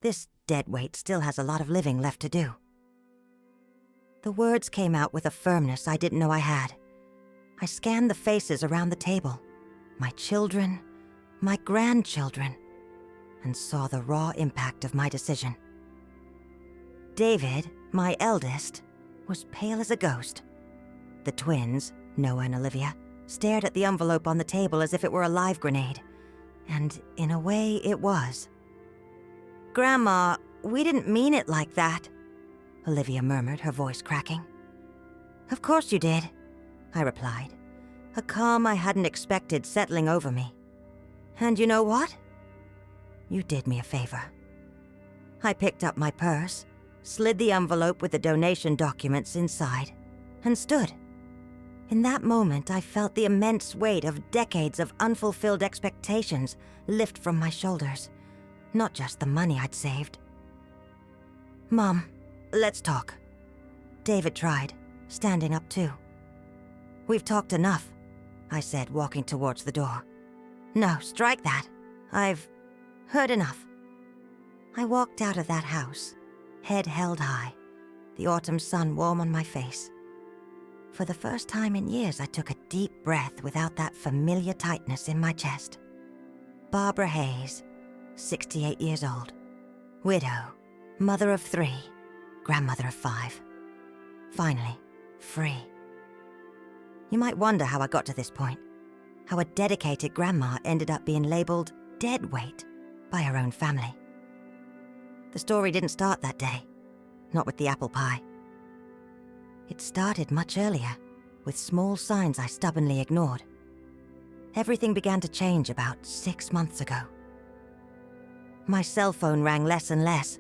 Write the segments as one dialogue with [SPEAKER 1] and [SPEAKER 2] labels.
[SPEAKER 1] This deadweight still has a lot of living left to do. The words came out with a firmness I didn't know I had. I scanned the faces around the table, my children, my grandchildren, and saw the raw impact of my decision. David, my eldest, was pale as a ghost. The twins, Noah and Olivia, stared at the envelope on the table as if it were a live grenade. And in a way, it was. "Grandma, we didn't mean it like that," Olivia murmured, her voice cracking. "Of course you did," I replied, a calm I hadn't expected settling over me. "And you know what? You did me a favor." I picked up my purse, slid the envelope with the donation documents inside, and stood. In that moment, I felt the immense weight of decades of unfulfilled expectations lift from my shoulders, not just the money I'd saved. "Mom, let's talk." David tried, standing up too. "We've talked enough," I said, walking towards the door. "No, strike that. I've heard enough." I walked out of that house, head held high, the autumn sun warm on my face. For the first time in years, I took a deep breath without that familiar tightness in my chest. Barbara Hayes, 68 years old, widow, mother of 3, grandmother of 5. Finally, free. You might wonder how I got to this point, how a dedicated grandma ended up being labeled deadweight by her own family. The story didn't start that day, not with the apple pie. It started much earlier, with small signs I stubbornly ignored. Everything began to change about 6 months ago. My cell phone rang less and less.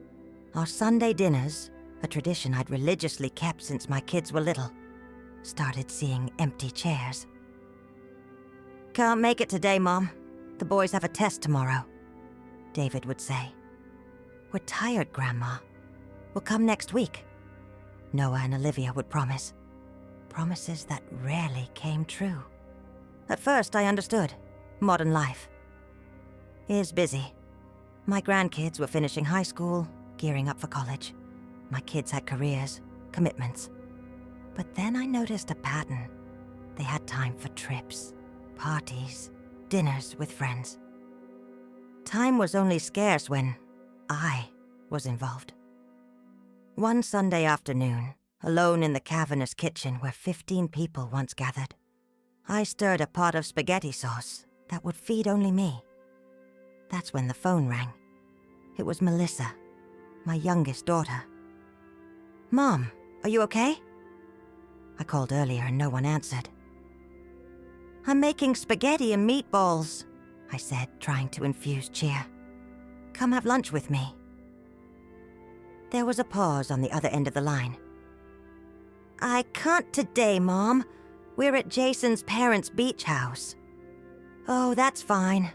[SPEAKER 1] Our Sunday dinners, a tradition I'd religiously kept since my kids were little, started seeing empty chairs. "Can't make it today, Mom. The boys have a test tomorrow," David would say. "We're tired, Grandma. We'll come next week," Noah and Olivia would promise. Promises that rarely came true. At first, I understood. Modern life is busy. My grandkids were finishing high school, gearing up for college. My kids had careers, commitments. But then I noticed a pattern. They had time for trips, parties, dinners with friends. Time was only scarce when I was involved. One Sunday afternoon, alone in the cavernous kitchen where 15 people once gathered, I stirred a pot of spaghetti sauce that would feed only me. That's when the phone rang. It was Melissa, my youngest daughter. "Mom, are you okay?" I called earlier and no one answered. "I'm making spaghetti and meatballs," I said, trying to infuse cheer. "Come have lunch with me." There was a pause on the other end of the line. "I can't today, Mom. We're at Jason's parents' beach house." "Oh, that's fine,"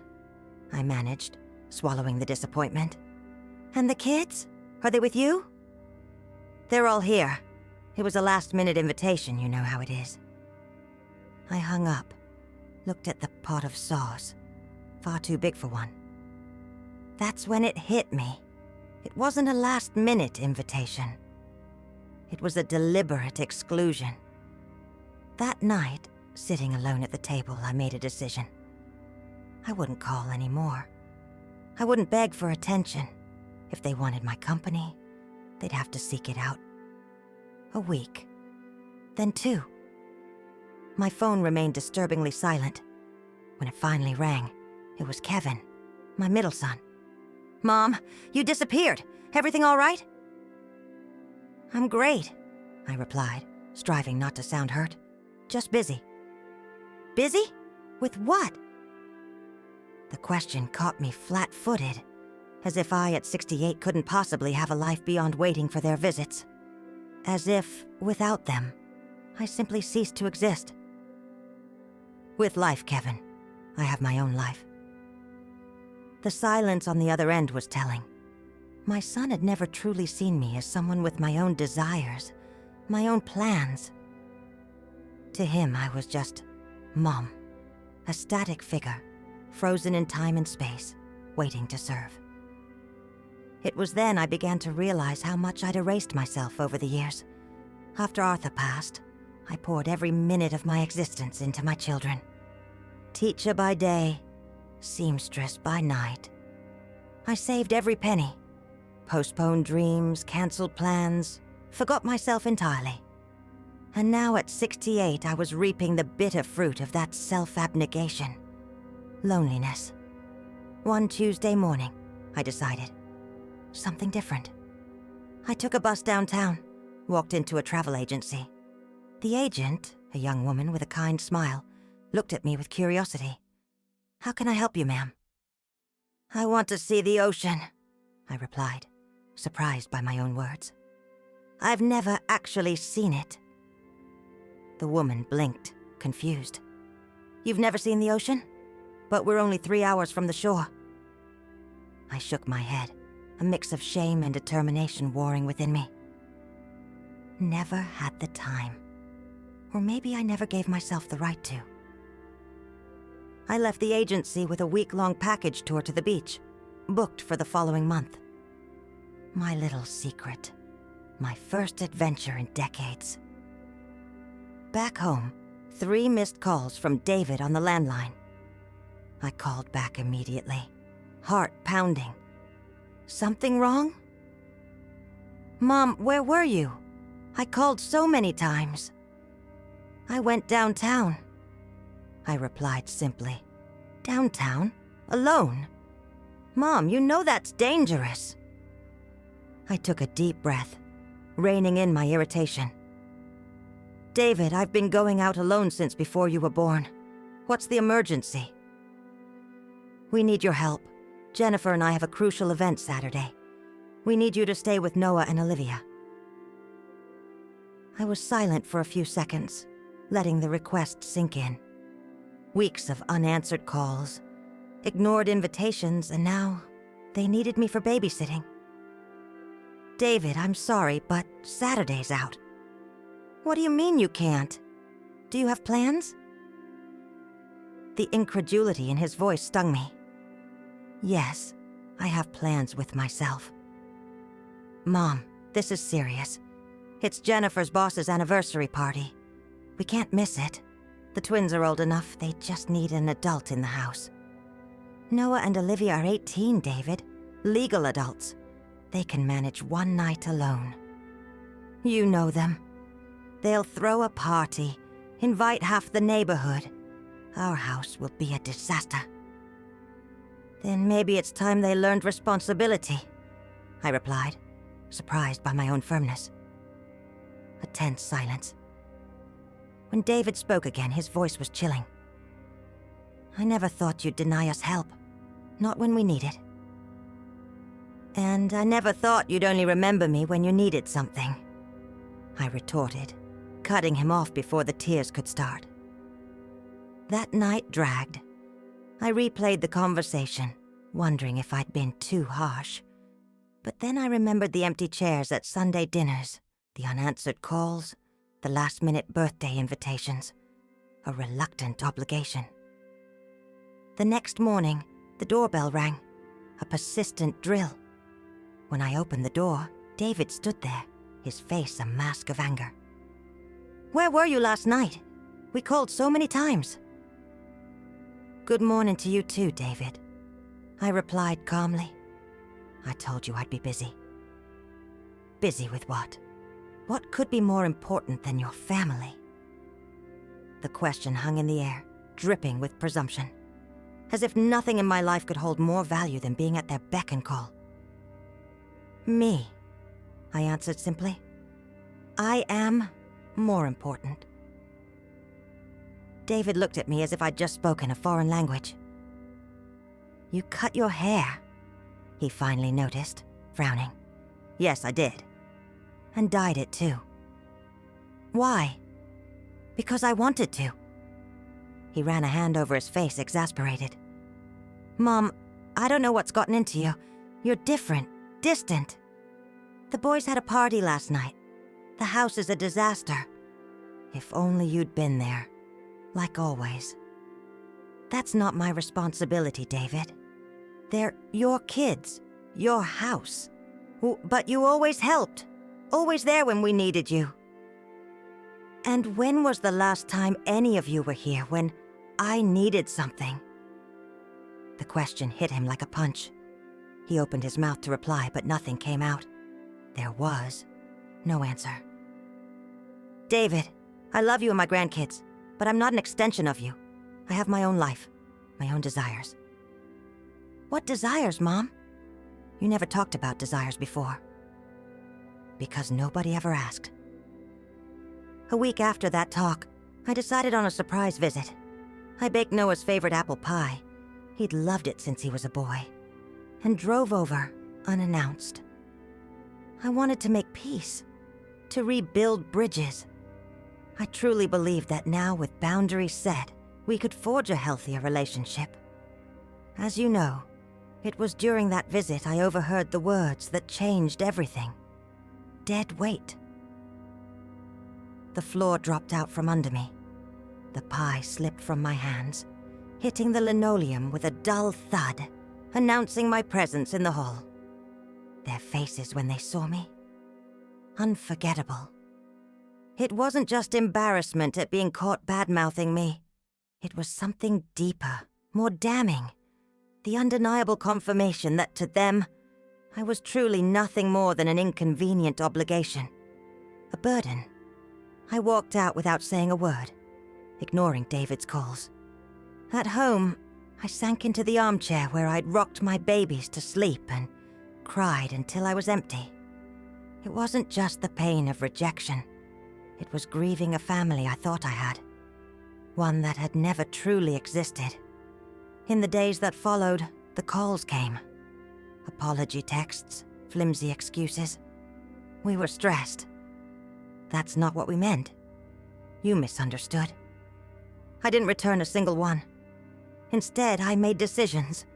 [SPEAKER 1] I managed, swallowing the disappointment. "And the kids? Are they with you?" "They're all here. It was a last-minute invitation, you know how it is." I hung up, looked at the pot of sauce, far too big for one. That's when it hit me. It wasn't a last-minute invitation. It was a deliberate exclusion. That night, sitting alone at the table, I made a decision. I wouldn't call anymore. I wouldn't beg for attention. If they wanted my company, they'd have to seek it out. A week. Then 2. My phone remained disturbingly silent. When it finally rang, it was Kevin, my middle son. "Mom, you disappeared. Everything all right?" "I'm great," I replied, striving not to sound hurt. "Just busy." "Busy? With what?" The question caught me flat-footed, as if I at 68 couldn't possibly have a life beyond waiting for their visits. As if, without them, I simply ceased to exist. "With life, Kevin. I have my own life." The silence on the other end was telling. My son had never truly seen me as someone with my own desires, my own plans. To him, I was just Mom, a static figure, frozen in time and space, waiting to serve. It was then I began to realize how much I'd erased myself over the years. After Arthur passed, I poured every minute of my existence into my children. Teacher by day, seamstress by night. I saved every penny, postponed dreams, cancelled plans, forgot myself entirely. And now at 68, I was reaping the bitter fruit of that self-abnegation. Loneliness. One Tuesday morning, I decided. Something different. I took a bus downtown, walked into a travel agency. The agent, a young woman with a kind smile, looked at me with curiosity. "How can I help you, ma'am?" "I want to see the ocean," I replied, surprised by my own words. "I've never actually seen it." The woman blinked, confused. "You've never seen the ocean? But we're only 3 hours from the shore." I shook my head, a mix of shame and determination warring within me. Never had the time. Or maybe I never gave myself the right to. I left the agency with a week-long package tour to the beach, booked for the following month. My little secret. My first adventure in decades. Back home, 3 missed calls from David on the landline. I called back immediately, heart pounding. "Something wrong?" "Mom, where were you? I called so many times." "I went downtown," I replied simply. "Downtown? Alone? Mom, you know that's dangerous." I took a deep breath, reining in my irritation. "David, I've been going out alone since before you were born. What's the emergency?" "We need your help. Jennifer and I have a crucial event Saturday. We need you to stay with Noah and Olivia." I was silent for a few seconds, letting the request sink in. Weeks of unanswered calls, ignored invitations, and now they needed me for babysitting. "David, I'm sorry, but Saturday's out." "What do you mean you can't? Do you have plans?" The incredulity in his voice stung me. "Yes, I have plans with myself." "Mom, this is serious. It's Jennifer's boss's anniversary party. We can't miss it. The twins are old enough, they just need an adult in the house." "Noah and Olivia are 18, David. Legal adults. They can manage one night alone." "You know them. They'll throw a party, invite half the neighborhood. Our house will be a disaster." "Then maybe it's time they learned responsibility," I replied, surprised by my own firmness. A tense silence. When David spoke again, his voice was chilling. "I never thought you'd deny us help. Not when we need it. And I never thought you'd only remember me when you needed something," I retorted, cutting him off before the tears could start. That night dragged. I replayed the conversation, wondering if I'd been too harsh. But then I remembered the empty chairs at Sunday dinners, the unanswered calls, the last-minute birthday invitations, a reluctant obligation. The next morning, the doorbell rang, a persistent drill. When I opened the door, David stood there, his face a mask of anger. "Where were you last night? We called so many times." "Good morning to you too, David," I replied calmly. "I told you I'd be busy." "Busy with what? What could be more important than your family?" The question hung in the air, dripping with presumption, as if nothing in my life could hold more value than being at their beck and call. "Me," I answered simply. "I am more important." David looked at me as if I'd just spoken a foreign language. "You cut your hair," he finally noticed, frowning. "Yes, I did. And dyed it too." "Why?" "Because I wanted to." He ran a hand over his face, exasperated. "Mom, I don't know what's gotten into you. You're different, distant. The boys had a party last night. The house is a disaster. If only you'd been there, like always." "That's not my responsibility, David. They're your kids. your house. But you always helped. Always there when we needed you. And when was the last time any of you were here when I needed something? The question hit him like a punch. He opened his mouth to reply, but nothing came out. There was no answer. David, I love you and my grandkids, but I'm not an extension of you. I have my own life, my own desires. What desires, Mom? You never talked about desires before. Because nobody ever asked. A week after that talk, I decided on a surprise visit. I baked Noah's favorite apple pie. He'd loved it since he was a boy. And drove over, unannounced. I wanted to make peace, to rebuild bridges. I truly believed that now, with boundaries set, we could forge a healthier relationship. As you know, it was during that visit I overheard the words that changed everything. Dead weight. The floor dropped out from under me. The pie slipped from my hands, hitting the linoleum with a dull thud, announcing my presence in the hall. Their faces when they saw me? Unforgettable. It wasn't just embarrassment at being caught bad-mouthing me. It was something deeper, more damning. The undeniable confirmation that to them, I was truly nothing more than an inconvenient obligation. A burden. I walked out without saying a word, ignoring David's calls. At home, I sank into the armchair where I'd rocked my babies to sleep and cried until I was empty. It wasn't just the pain of rejection. It was grieving a family I thought I had. One that had never truly existed. In the days that followed, the calls came. Apology texts, flimsy excuses. We were stressed. That's not what we meant. You misunderstood. I didn't return a single one. Instead, I made decisions.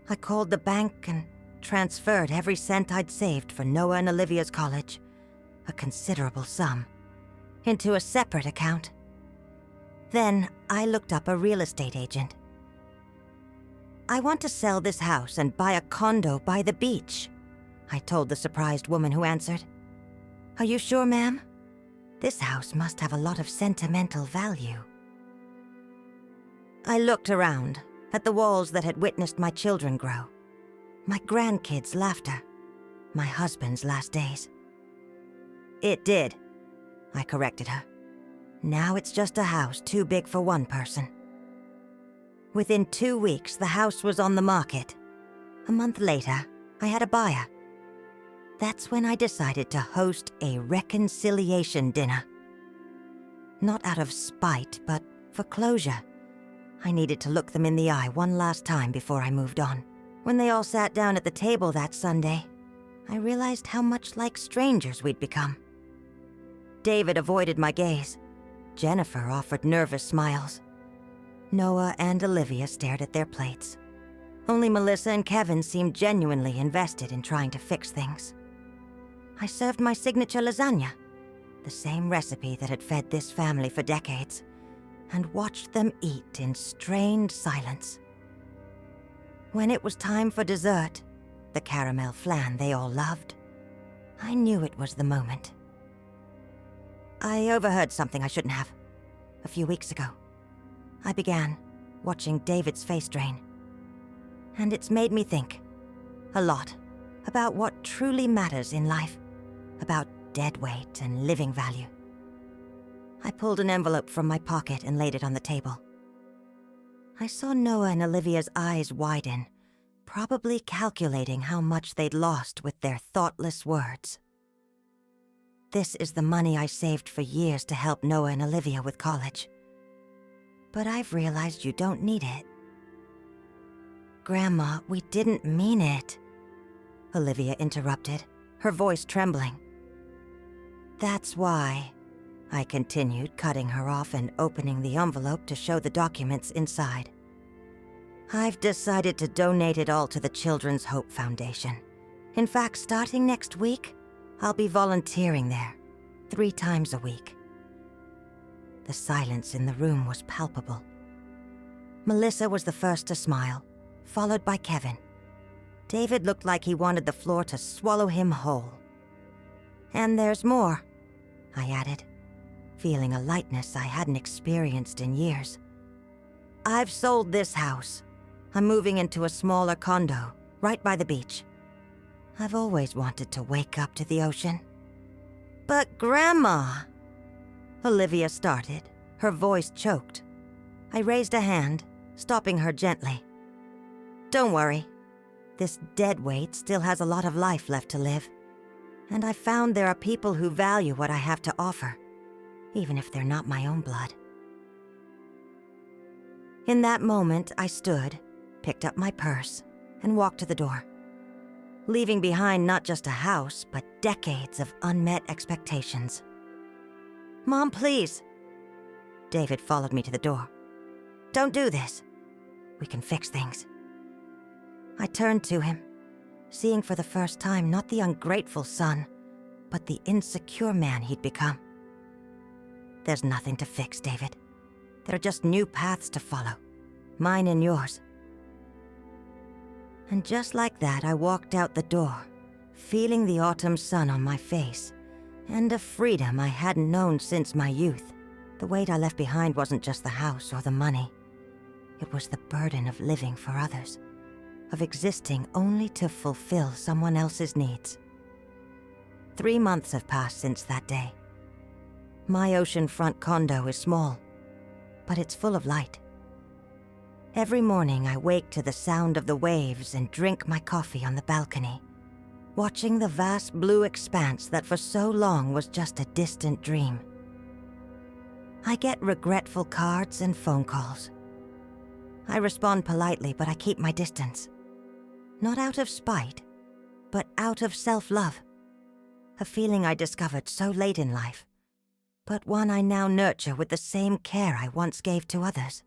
[SPEAKER 1] I called the bank and transferred every cent I'd saved for Noah and Olivia's college, a considerable sum, into a separate account. Then I looked up a real estate agent. I want to sell this house and buy a condo by the beach, I told the surprised woman who answered. Are you sure, ma'am? This house must have a lot of sentimental value. I looked around at the walls that had witnessed my children grow, my grandkids' laughter, my husband's last days. It did, I corrected her. Now it's just a house too big for one person. Within 2 weeks, the house was on the market. A month later, I had a buyer. That's when I decided to host a reconciliation dinner. Not out of spite, but for closure. I needed to look them in the eye one last time before I moved on. When they all sat down at the table that Sunday, I realized how much like strangers we'd become. David avoided my gaze. Jennifer offered nervous smiles. Noah and Olivia stared at their plates. Only Melissa and Kevin seemed genuinely invested in trying to fix things. I served my signature lasagna, the same recipe that had fed this family for decades, and watched them eat in strained silence. When it was time for dessert, the caramel flan they all loved, I knew it was the moment. I overheard something I shouldn't have, a few weeks ago. I began, watching David's face drain. And it's made me think, a lot, about what truly matters in life, about dead weight and living value. I pulled an envelope from my pocket and laid it on the table. I saw Noah and Olivia's eyes widen, probably calculating how much they'd lost with their thoughtless words. This is the money I saved for years to help Noah and Olivia with college. But I've realized you don't need it. Grandma, we didn't mean it, Olivia interrupted, her voice trembling. That's why, I continued, cutting her off and opening the envelope to show the documents inside. I've decided to donate it all to the Children's Hope Foundation. In fact, starting next week, I'll be volunteering there, 3 times a week. The silence in the room was palpable. Melissa was the first to smile, followed by Kevin. David looked like he wanted the floor to swallow him whole. "And there's more," I added, feeling a lightness I hadn't experienced in years. "I've sold this house. I'm moving into a smaller condo, right by the beach. I've always wanted to wake up to the ocean." "But Grandma," Olivia started, her voice choked. I raised a hand, stopping her gently. "Don't worry. This dead weight still has a lot of life left to live. And I found there are people who value what I have to offer, even if they're not my own blood." In that moment, I stood, picked up my purse, and walked to the door, leaving behind not just a house, but decades of unmet expectations. "Mom, please." David followed me to the door. "Don't do this. We can fix things." I turned to him, seeing for the first time not the ungrateful son, but the insecure man he'd become. "There's nothing to fix, David. There are just new paths to follow, mine and yours." And just like that, I walked out the door, feeling the autumn sun on my face, and a freedom I hadn't known since my youth. The weight I left behind wasn't just the house or the money. It was the burden of living for others, of existing only to fulfill someone else's needs. 3 months have passed since that day. My oceanfront condo is small, but it's full of light. Every morning I wake to the sound of the waves and drink my coffee on the balcony, watching the vast blue expanse that for so long was just a distant dream. I get regretful cards and phone calls. I respond politely, but I keep my distance. Not out of spite, but out of self-love. A feeling I discovered so late in life, but one I now nurture with the same care I once gave to others.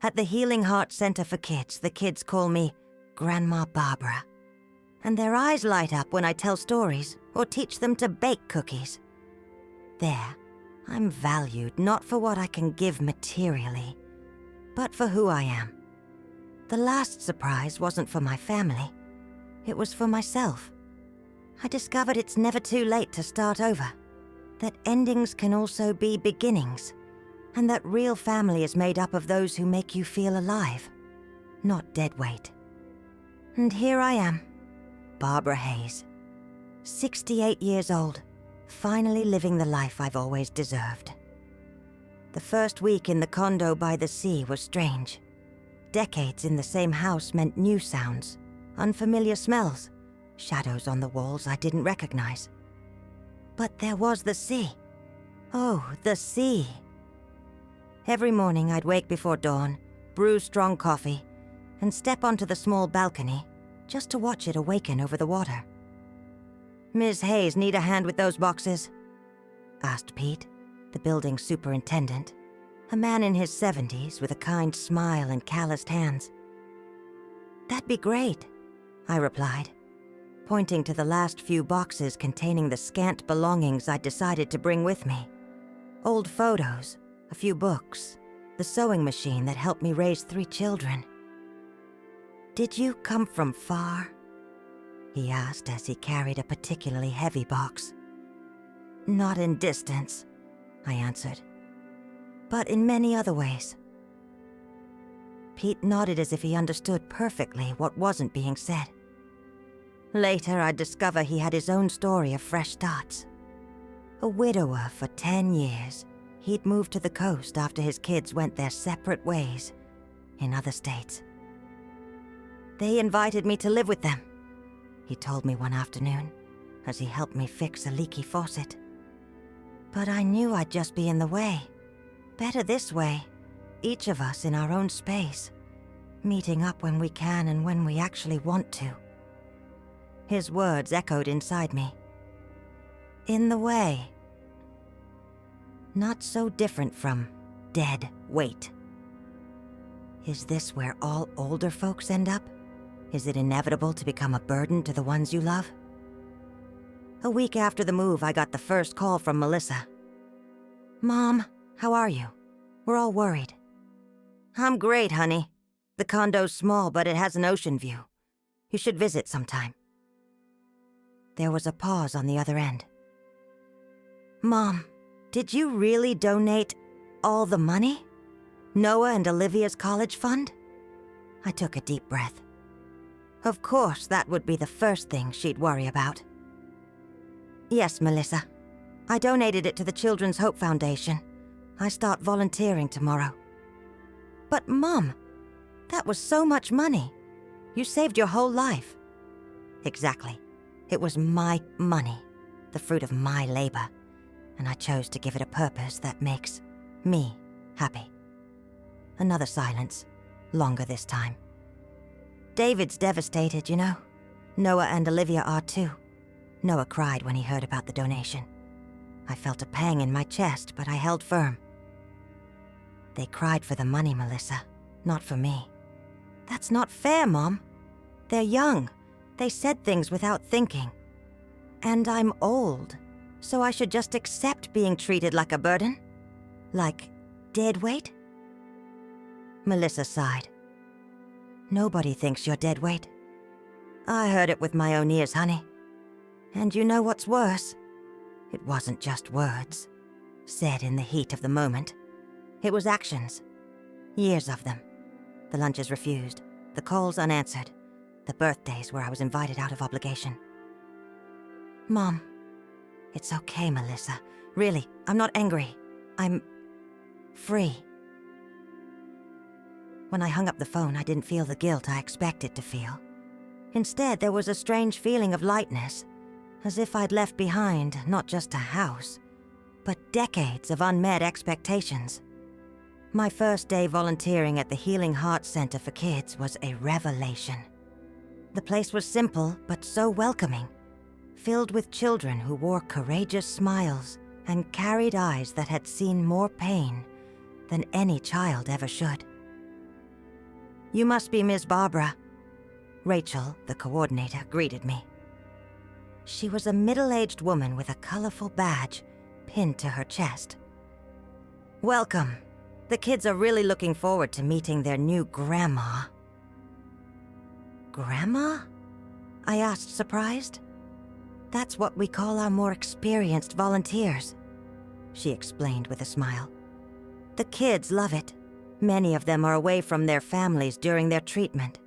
[SPEAKER 1] At the Healing Heart Center for Kids, the kids call me Grandma Barbara, and their eyes light up when I tell stories or teach them to bake cookies. There, I'm valued not for what I can give materially, but for who I am. The last surprise wasn't for my family. It was for myself. I discovered it's never too late to start over, that endings can also be beginnings, and that real family is made up of those who make you feel alive, not dead weight. And here I am, Barbara Hayes, 68 years old, finally living the life I've always deserved. The first week in the condo by the sea was strange. Decades in the same house meant new sounds, unfamiliar smells, shadows on the walls I didn't recognize. But there was the sea. Oh, the sea. Every morning I'd wake before dawn, brew strong coffee, and step onto the small balcony just to watch it awaken over the water. "Ms. Hayes, need a hand with those boxes?" asked Pete, the building superintendent, a man in his 70s with a kind smile and calloused hands. "That'd be great," I replied, pointing to the last few boxes containing the scant belongings I'd decided to bring with me. Old photos, a few books, the sewing machine that helped me raise 3 children. "Did you come from far?" he asked as he carried a particularly heavy box. "Not in distance," I answered, "but in many other ways." Pete nodded as if he understood perfectly what wasn't being said. Later, I'd discover he had his own story of fresh starts. A widower for 10 years, he'd moved to the coast after his kids went their separate ways in other states. "They invited me to live with them," he told me one afternoon as he helped me fix a leaky faucet. "But I knew I'd just be in the way. Better this way, each of us in our own space, meeting up when we can and when we actually want to." His words echoed inside me. In the way. Not so different from dead weight. Is this where all older folks end up? Is it inevitable to become a burden to the ones you love? A week after the move, I got the first call from Melissa. "Mom, how are you? We're all worried." "I'm great, honey. The condo's small, but it has an ocean view. You should visit sometime." There was a pause on the other end. "Mom, did you really donate all the money? Noah and Olivia's college fund?" I took a deep breath. Of course, that would be the first thing she'd worry about. "Yes, Melissa. I donated it to the Children's Hope Foundation. I start volunteering tomorrow." "But Mom, that was so much money. You saved your whole life." "Exactly. It was my money, the fruit of my labor, and I chose to give it a purpose that makes me happy." Another silence, longer this time. "David's devastated, you know. Noah and Olivia are too. Noah cried when he heard about the donation. I felt a pang in my chest, but I held firm. They cried for the money, Melissa, not for me." "That's not fair, Mom. They're young. They said things without thinking. And I'm old, so I should just accept being treated like a burden? Like dead weight?" Melissa sighed. "Nobody thinks you're dead weight. I heard it with my own ears, honey. And you know what's worse? It wasn't just words, said in the heat of the moment. It was actions. Years of them. The lunches refused, the calls unanswered, the birthdays where I was invited out of obligation." "Mom, it's okay, Melissa. Really, I'm not angry. I'm free." When I hung up the phone, I didn't feel the guilt I expected to feel. Instead, there was a strange feeling of lightness, as if I'd left behind not just a house, but decades of unmet expectations. My first day volunteering at the Healing Heart Center for Kids was a revelation. The place was simple, but so welcoming, filled with children who wore courageous smiles and carried eyes that had seen more pain than any child ever should. "You must be Miss Barbara." Rachel, the coordinator, greeted me. She was a middle-aged woman with a colorful badge pinned to her chest. "Welcome. The kids are really looking forward to meeting their new grandma." "Grandma?" I asked, surprised. "That's what we call our more experienced volunteers," she explained with a smile. "The kids love it. Many of them are away from their families during their treatment."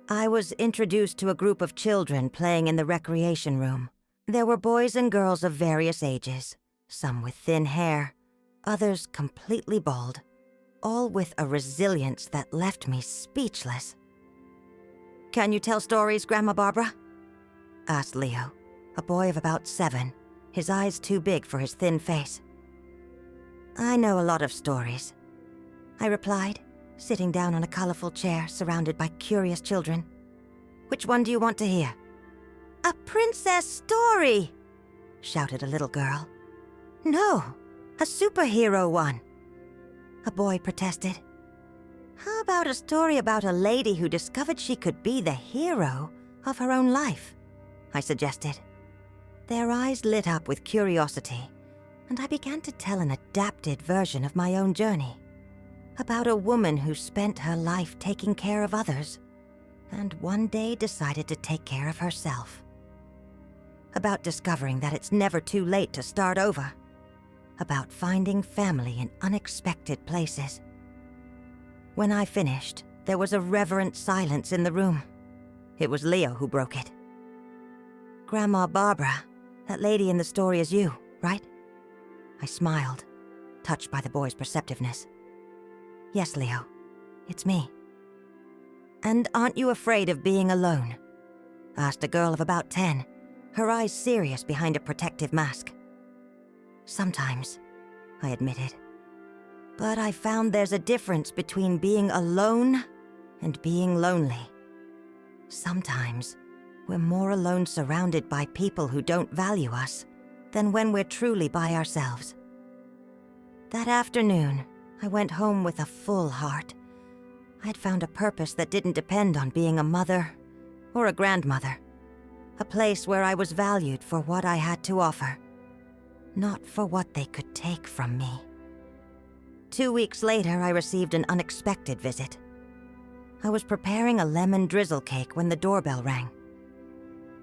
[SPEAKER 1] I was introduced to a group of children playing in the recreation room. There were boys and girls of various ages, some with thin hair, others completely bald, all with a resilience that left me speechless. "Can you tell stories, Grandma Barbara?" asked Leo, a boy of about 7, his eyes too big for his thin face. "I know a lot of stories," I replied, sitting down on a colorful chair surrounded by curious children. "Which one do you want to hear?" "A princess story!" shouted a little girl. "No, a superhero one," a boy protested. "How about a story about a lady who discovered she could be the hero of her own life?" I suggested. Their eyes lit up with curiosity, and I began to tell an adapted version of my own journey. About a woman who spent her life taking care of others, and one day decided to take care of herself. About discovering that it's never too late to start over. About finding family in unexpected places. When I finished, there was a reverent silence in the room. It was Leo who broke it. "Grandma Barbara, that lady in the story is you, right?" I smiled, touched by the boy's perceptiveness. "Yes, Leo, it's me." "And aren't you afraid of being alone?" asked a girl of about 10, her eyes serious behind a protective mask. "Sometimes," I admitted. "But I found there's a difference between being alone and being lonely. Sometimes we're more alone surrounded by people who don't value us than when we're truly by ourselves." That afternoon, I went home with a full heart. I'd found a purpose that didn't depend on being a mother or a grandmother. A place where I was valued for what I had to offer, not for what they could take from me. 2 weeks later, I received an unexpected visit. I was preparing a lemon drizzle cake when the doorbell rang.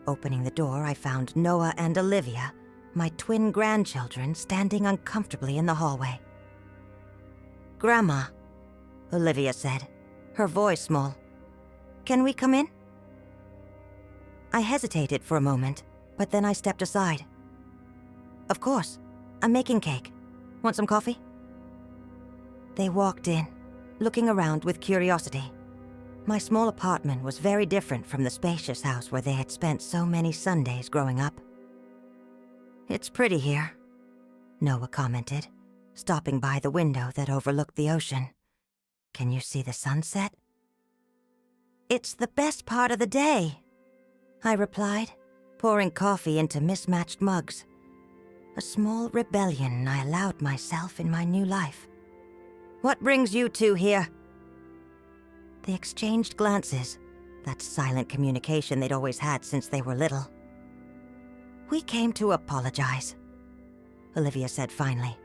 [SPEAKER 1] Opening the door, I found Noah and Olivia, my twin grandchildren, standing uncomfortably in the hallway. "Grandma," Olivia said, her voice small. "Can we come in?" I hesitated for a moment, but then I stepped aside. "Of course. I'm making cake. Want some coffee?" They walked in, looking around with curiosity. My small apartment was very different from the spacious house where they had spent so many Sundays growing up. "It's pretty here," Noah commented, stopping by the window that overlooked the ocean. "Can you see the sunset?" "It's the best part of the day," I replied, pouring coffee into mismatched mugs. A small rebellion I allowed myself in my new life. "What brings you two here?" They exchanged glances, that silent communication they'd always had since they were little. "We came to apologize," Olivia said finally,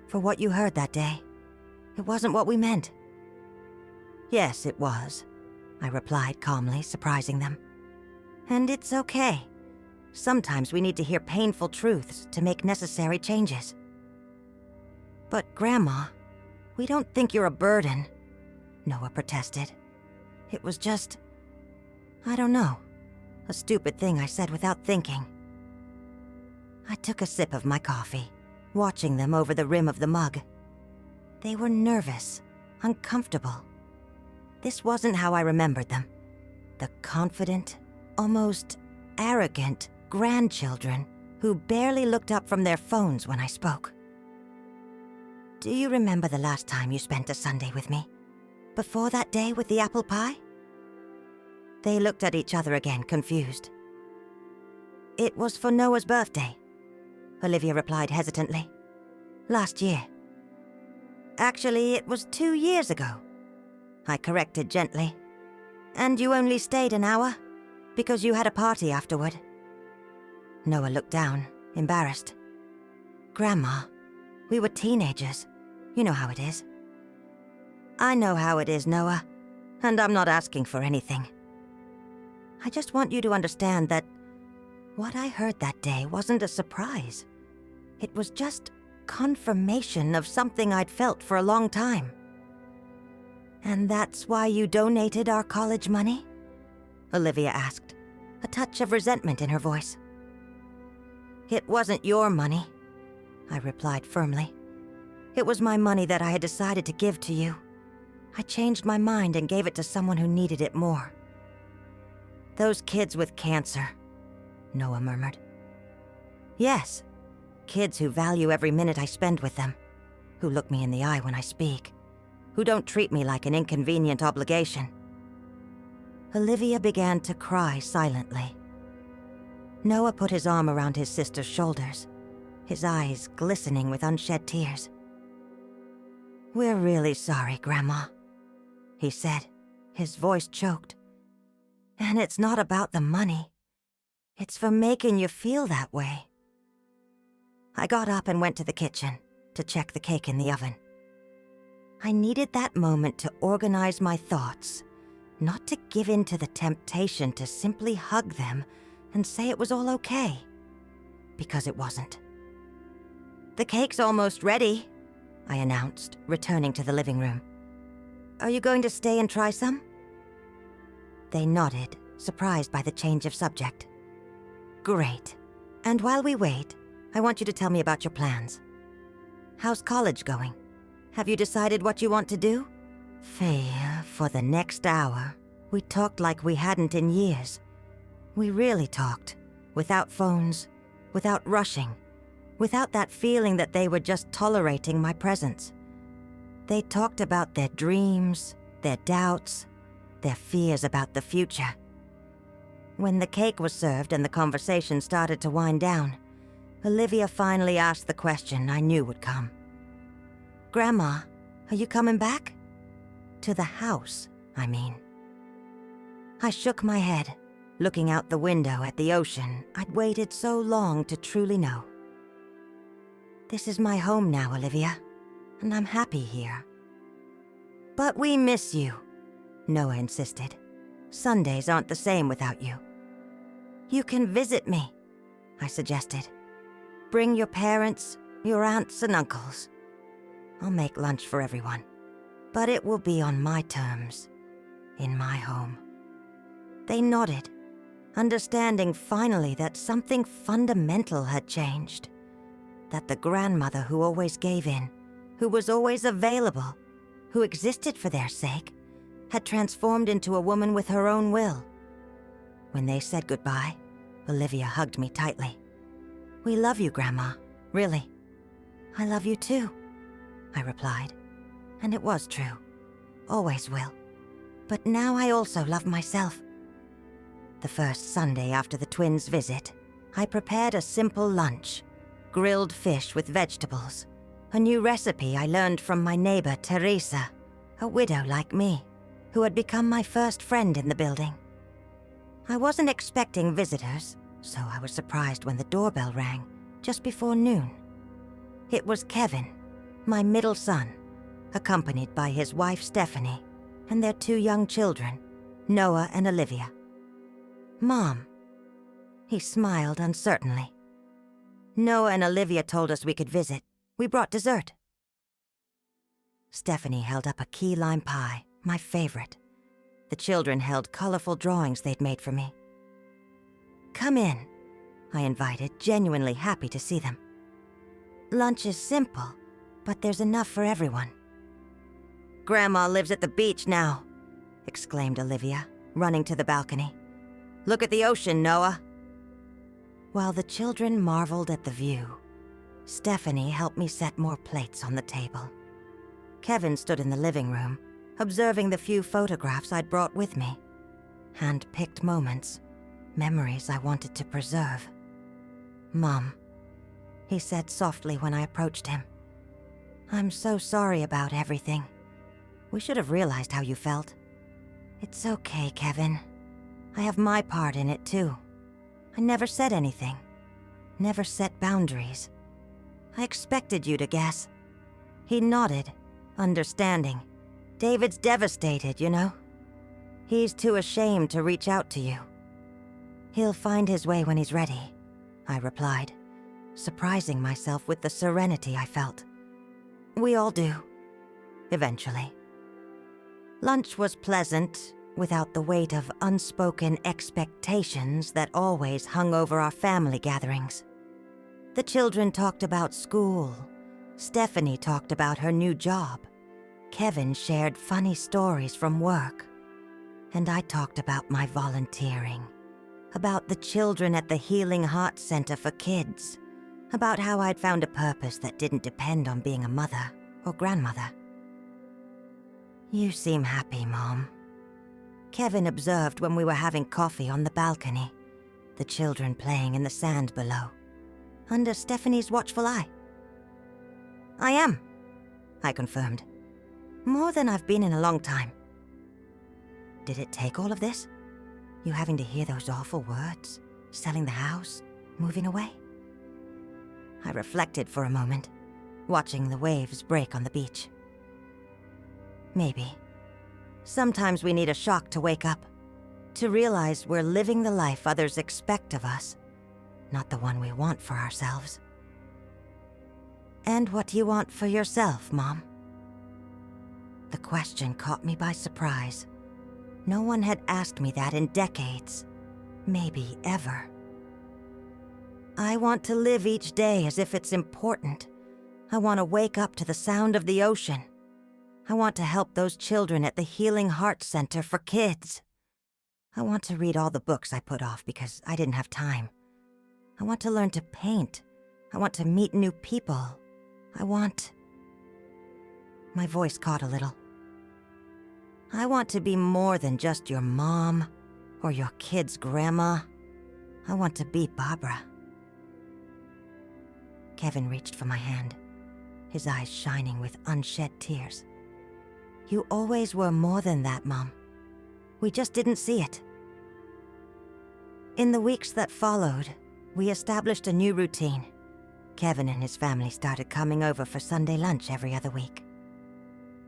[SPEAKER 1] "for what you heard that day. It wasn't what we meant." "Yes, it was," I replied calmly, surprising them. "And it's okay. Sometimes we need to hear painful truths to make necessary changes." "But Grandma, we don't think you're a burden," Noah protested. "It was just, I don't know, a stupid thing I said without thinking." I took a sip of my coffee, watching them over the rim of the mug. They were nervous, uncomfortable. This wasn't how I remembered them. The confident, almost arrogant grandchildren who barely looked up from their phones when I spoke. "Do you remember the last time you spent a Sunday with me? Before that day with the apple pie?" They looked at each other again, confused. "It was for Noah's birthday," Olivia replied hesitantly. "Last year." "Actually, it was 2 years ago," I corrected gently. "And you only stayed an hour? Because you had a party afterward." Noah looked down, embarrassed. "Grandma, we were teenagers. You know how it is." "I know how it is, Noah, and I'm not asking for anything. I just want you to understand that what I heard that day wasn't a surprise. It was just confirmation of something I'd felt for a long time." "And that's why you donated our college money?" Olivia asked, a touch of resentment in her voice. "It wasn't your money," I replied firmly. "It was my money that I had decided to give to you. I changed my mind and gave it to someone who needed it more." "Those kids with cancer," Noah murmured. "Yes, kids who value every minute I spend with them, who look me in the eye when I speak, who don't treat me like an inconvenient obligation." Olivia began to cry silently. Noah put his arm around his sister's shoulders, his eyes glistening with unshed tears. "We're really sorry, Grandma," he said, his voice choked. "And it's not about the money. It's for making you feel that way." I got up and went to the kitchen to check the cake in the oven. I needed that moment to organize my thoughts, not to give in to the temptation to simply hug them and say it was all okay, because it wasn't. "The cake's almost ready," I announced, returning to the living room. "Are you going to stay and try some?" They nodded, surprised by the change of subject. "Great. And while we wait, I want you to tell me about your plans. How's college going? Have you decided what you want to do?" For the next hour, we talked like we hadn't in years. We really talked, without phones, without rushing, without that feeling that they were just tolerating my presence. They talked about their dreams, their doubts, their fears about the future. When the cake was served and the conversation started to wind down, Olivia finally asked the question I knew would come. "Grandma, are you coming back? To the house, I mean." I shook my head, looking out the window at the ocean I'd waited so long to truly know. "This is my home now, Olivia, and I'm happy here." "But we miss you," Noah insisted. "Sundays aren't the same without you." "You can visit me," I suggested. "Bring your parents, your aunts and uncles. I'll make lunch for everyone, but it will be on my terms, in my home." They nodded, understanding finally that something fundamental had changed. That the grandmother who always gave in, who was always available, who existed for their sake, had transformed into a woman with her own will. When they said goodbye, Olivia hugged me tightly. "We love you, Grandma, really." "I love you too," I replied. And it was true. Always will. But now I also love myself. The first Sunday after the twins' visit, I prepared a simple lunch. Grilled fish with vegetables. A new recipe I learned from my neighbor, Teresa, a widow like me, who had become my first friend in the building. I wasn't expecting visitors, so I was surprised when the doorbell rang just before noon. It was Kevin, my middle son, accompanied by his wife Stephanie and their 2 young children, Noah and Olivia. "Mom." He smiled uncertainly. "Noah and Olivia told us we could visit. We brought dessert." Stephanie held up a key lime pie, my favorite. The children held colorful drawings they'd made for me. "Come in," I invited, genuinely happy to see them. "Lunch is simple, but there's enough for everyone." "Grandma lives at the beach now," exclaimed Olivia, running to the balcony. "Look at the ocean, Noah." While the children marveled at the view, Stephanie helped me set more plates on the table. Kevin stood in the living room, observing the few photographs I'd brought with me. Hand-picked moments, memories I wanted to preserve. "Mom," he said softly when I approached him. "I'm so sorry about everything. We should have realized how you felt." "It's okay, Kevin. I have my part in it too. I never said anything. Never set boundaries. I expected you to guess." He nodded, understanding. "David's devastated, you know. He's too ashamed to reach out to you." "He'll find his way when he's ready," I replied, surprising myself with the serenity I felt. "We all do. Eventually." Lunch was pleasant, without the weight of unspoken expectations that always hung over our family gatherings. The children talked about school. Stephanie talked about her new job. Kevin shared funny stories from work. And I talked about my volunteering, about the children at the Healing Heart Center for Kids, about how I'd found a purpose that didn't depend on being a mother or grandmother. "You seem happy, Mom," Kevin observed when we were having coffee on the balcony, the children playing in the sand below, under Stephanie's watchful eye. "I am," I confirmed. "More than I've been in a long time." "Did it take all of this? You having to hear those awful words? Selling the house? Moving away?" I reflected for a moment, watching the waves break on the beach. Maybe. Sometimes we need a shock to wake up, to realize we're living the life others expect of us, not the one we want for ourselves. "And what do you want for yourself, Mom?" The question caught me by surprise. No one had asked me that in decades, maybe ever. "I want to live each day as if it's important. I want to wake up to the sound of the ocean. I want to help those children at the Healing Heart Center for Kids. I want to read all the books I put off because I didn't have time. I want to learn to paint. I want to meet new people. I want..." My voice caught a little. "I want to be more than just your mom or your kid's grandma. I want to be Barbara." Kevin reached for my hand, his eyes shining with unshed tears. "You always were more than that, Mom. We just didn't see it." In the weeks that followed, we established a new routine. Kevin and his family started coming over for Sunday lunch every other week.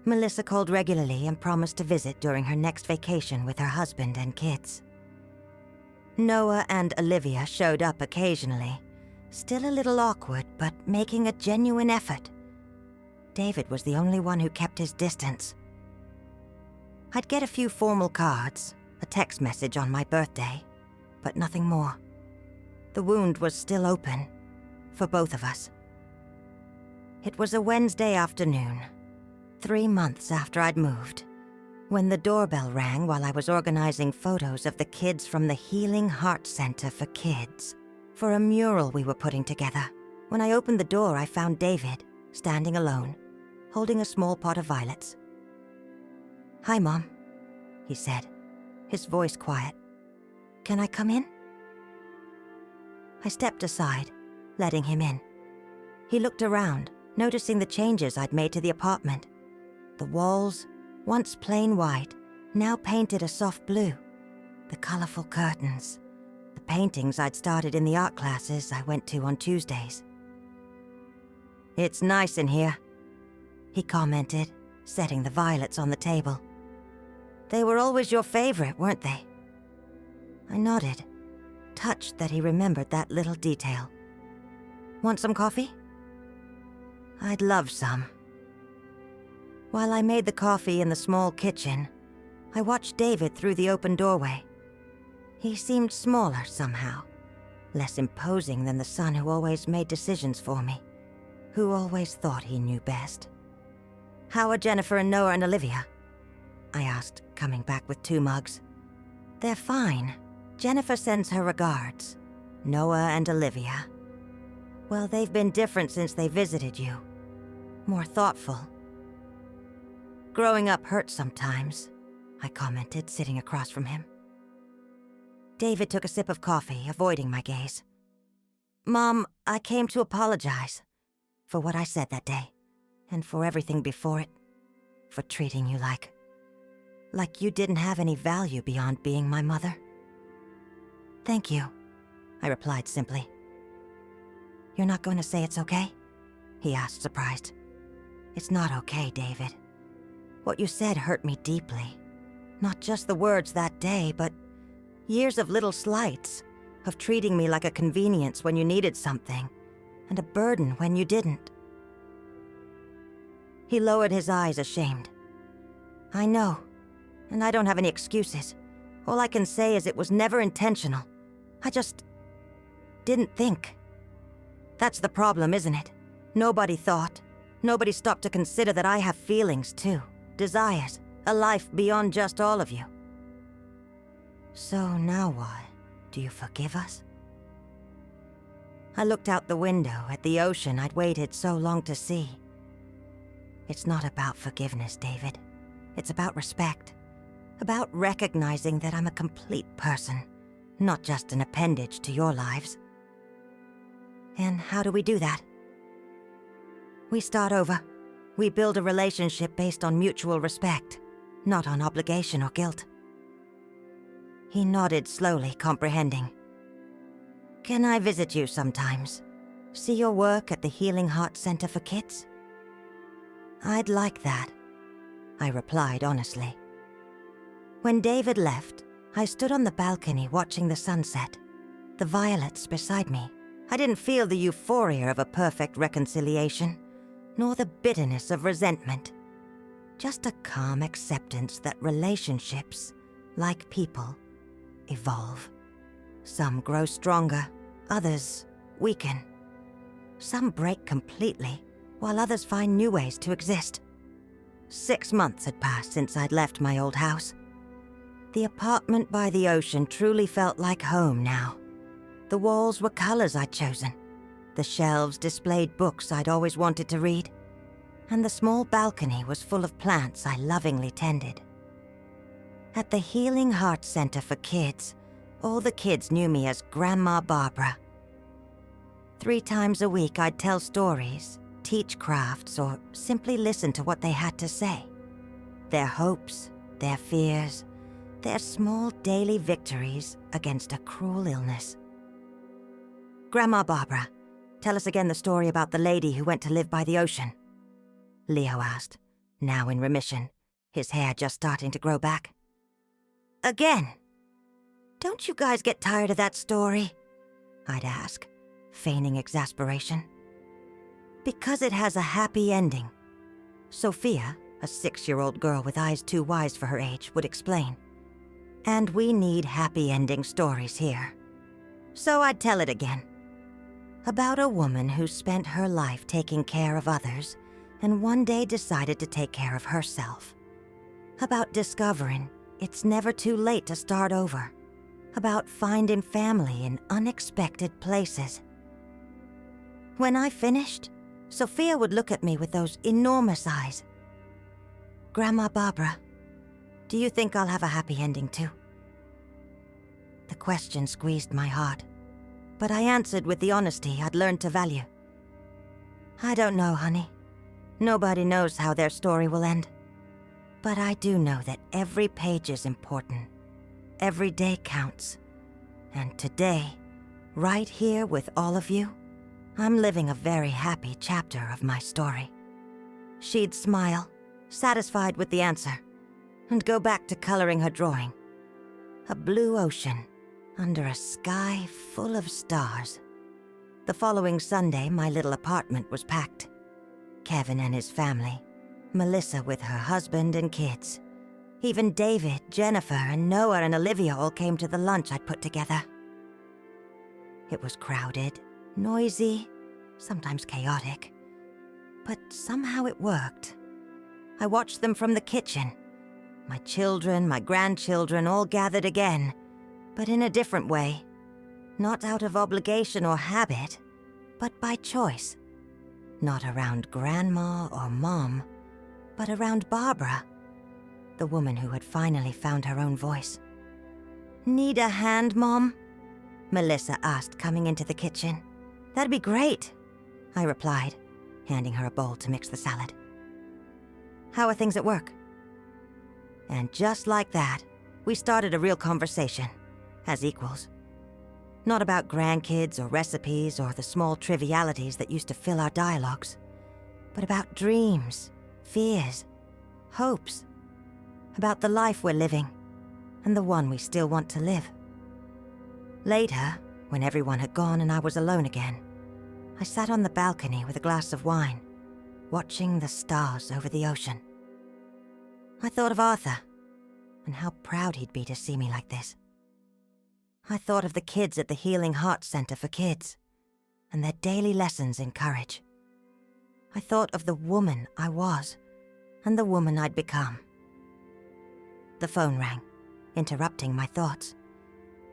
[SPEAKER 1] Melissa called regularly and promised to visit during her next vacation with her husband and kids. Noah and Olivia showed up occasionally, still a little awkward, but making a genuine effort. David was the only one who kept his distance. I'd get a few formal cards, a text message on my birthday, but nothing more. The wound was still open, for both of us. It was a Wednesday afternoon, 3 months after I'd moved, when the doorbell rang while I was organizing photos of the kids from the Healing Heart Center for Kids for a mural we were putting together. When I opened the door, I found David, standing alone, holding a small pot of violets. "Hi, Mom," he said, his voice quiet. "Can I come in?" I stepped aside, letting him in. He looked around, noticing the changes I'd made to the apartment. The walls, once plain white, now painted a soft blue. The colorful curtains, the paintings I'd started in the art classes I went to on Tuesdays. "It's nice in here," he commented, setting the violets on the table. "They were always your favorite, weren't they?" I nodded, touched that he remembered that little detail. "Want some coffee?" "I'd love some." While I made the coffee in the small kitchen, I watched David through the open doorway. He seemed smaller somehow, less imposing than the son who always made decisions for me, who always thought he knew best. "How are Jennifer and Noah and Olivia?" I asked, coming back with 2 mugs. "They're fine. Jennifer sends her regards. Noah and Olivia. Well, they've been different since they visited you. More thoughtful." "Growing up hurts sometimes," I commented, sitting across from him. David took a sip of coffee, avoiding my gaze. "Mom, I came to apologize for what I said that day, and for everything before it, for treating you like you didn't have any value beyond being my mother." "Thank you," I replied simply. "You're not going to say it's okay?" he asked, surprised. "It's not okay, David. What you said hurt me deeply. Not just the words that day, but years of little slights, of treating me like a convenience when you needed something, and a burden when you didn't." He lowered his eyes, ashamed. "I know, and I don't have any excuses. All I can say is it was never intentional. I just didn't think. That's the problem, isn't it? Nobody thought. Nobody stopped to consider that I have feelings too, desires, a life beyond just all of you." "So now what? Do you forgive us?" I looked out the window at the ocean I'd waited so long to see. "It's not about forgiveness, David. It's about respect. About recognizing that I'm a complete person, not just an appendage to your lives." "And how do we do that?" "We start over. We build a relationship based on mutual respect, not on obligation or guilt." He nodded slowly, comprehending. "Can I visit you sometimes? See your work at the Healing Heart Center for Kids?" "I'd like that," I replied honestly. When David left, I stood on the balcony watching the sunset, the violets beside me. I didn't feel the euphoria of a perfect reconciliation, nor the bitterness of resentment. Just a calm acceptance that relationships, like people, evolve. Some grow stronger, others weaken. Some break completely, while others find new ways to exist. 6 months had passed since I'd left my old house. The apartment by the ocean truly felt like home now. The walls were colors I'd chosen. The shelves displayed books I'd always wanted to read. And the small balcony was full of plants I lovingly tended. At the Healing Heart Center for Kids, all the kids knew me as Grandma Barbara. 3 times a week I'd tell stories, teach crafts, or simply listen to what they had to say. Their hopes, their fears, their small daily victories against a cruel illness. "Grandma Barbara, tell us again the story about the lady who went to live by the ocean," Leo asked, now in remission, his hair just starting to grow back. Again. Don't you guys get tired of that story? I'd ask, feigning exasperation. Because it has a happy ending. Sophia, a 6-year-old girl with eyes too wise for her age, would explain. And we need happy ending stories here. So I'd tell it again. About a woman who spent her life taking care of others and one day decided to take care of herself. About discovering it's never too late to start over. About finding family in unexpected places. When I finished, Sophia would look at me with those enormous eyes. Grandma Barbara, do you think I'll have a happy ending too? The question squeezed my heart, but I answered with the honesty I'd learned to value. I don't know, honey. Nobody knows how their story will end. But I do know that every page is important. Every day counts. And today, right here with all of you, I'm living a very happy chapter of my story. She'd smile, satisfied with the answer, and go back to coloring her drawing. A blue ocean under a sky full of stars. The following Sunday, my little apartment was packed. Kevin and his family, Melissa with her husband and kids. Even David, Jennifer, and Noah and Olivia all came to the lunch I'd put together. It was crowded, noisy, sometimes chaotic, but somehow it worked. I watched them from the kitchen. My children, my grandchildren all gathered again, but in a different way. Not out of obligation or habit, but by choice. Not around Grandma or Mom, but around Barbara, the woman who had finally found her own voice. Need a hand, Mom? Melissa asked, coming into the kitchen. That'd be great, I replied, handing her a bowl to mix the salad. How are things at work? And just like that, we started a real conversation, as equals. Not about grandkids or recipes or the small trivialities that used to fill our dialogues, but about dreams, fears, hopes, about the life we're living and the one we still want to live. Later, when everyone had gone and I was alone again, I sat on the balcony with a glass of wine, watching the stars over the ocean. I thought of Arthur and how proud he'd be to see me like this. I thought of the kids at the Healing Heart Center for Kids and their daily lessons in courage. I thought of the woman I was and the woman I'd become. The phone rang, interrupting my thoughts.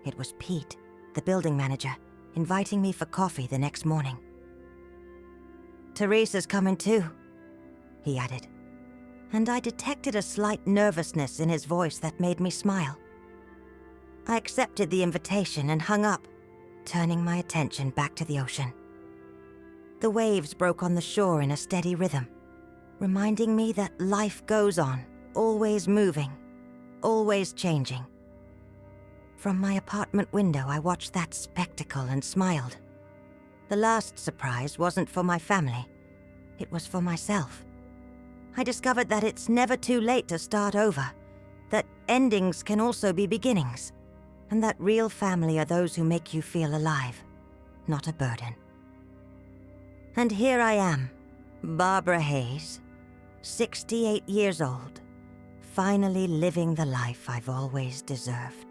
[SPEAKER 1] It was Pete, the building manager, inviting me for coffee the next morning. Teresa's coming too, he added, and I detected a slight nervousness in his voice that made me smile. I accepted the invitation and hung up, turning my attention back to the ocean. The waves broke on the shore in a steady rhythm, reminding me that life goes on, always moving, always changing. From my apartment window, I watched that spectacle and smiled. The last surprise wasn't for my family. It was for myself. I discovered that it's never too late to start over, that endings can also be beginnings, and that real family are those who make you feel alive, not a burden. And here I am, Barbara Hayes, 68 years old, finally living the life I've always deserved.